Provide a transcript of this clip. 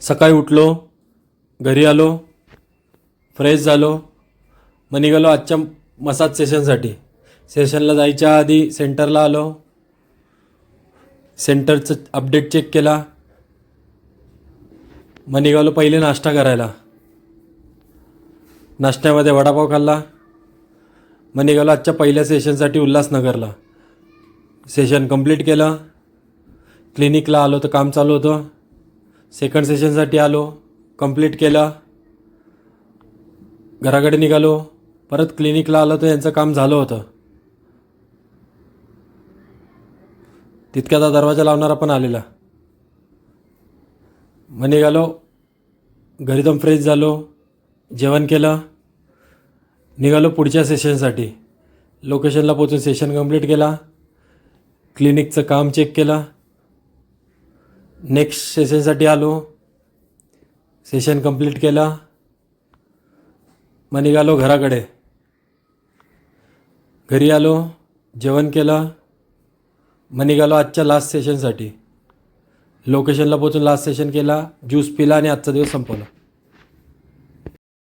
सकाळी उठलो, घरी आलो, फ्रेश झालो, मग निघालो आजच्या मसाज सेशनसाठी. सेशनला जायच्या आधी सेंटरला आलो, सेंटरचं अपडेट चेक केला, मग निघालो पहिले नाश्ता करायला. नाश्त्यामध्ये वडापाव खाल्ला, मग निघालो आजच्या पहिल्या सेशनसाठी उल्हासनगरला. सेशन कंप्लीट केलं. क्लिनिकला आलो तर काम चालू होतं. सेकंड सेशनसाठी आलो, कंप्लीट केलं. घराकडे निघालो, परत क्लिनिकला आलो तर यांचं काम झालं होतं. तितक्यात दरवाजा लावणारा पण आलेला. मग निघालो, घरी जाऊन फ्रेश झालो, जेवण केलं, निघालो पुढच्या सेशनसाठी. लोकेशनला पोचून सेशन कंप्लीट केला, क्लिनिकचं काम चेक केलं. नेक्स्ट सेशनसाठी आलो, सेशन कंप्लीट केलं, मग निघालो घराकडे. घरी आलो, जेवण केलं, मग निघालो आजच्या लास्ट सेशनसाठी. लोकेशनला पोचून लास्ट सेशन केला, ज्यूस पिला आणि आजचा दिवस संपवला.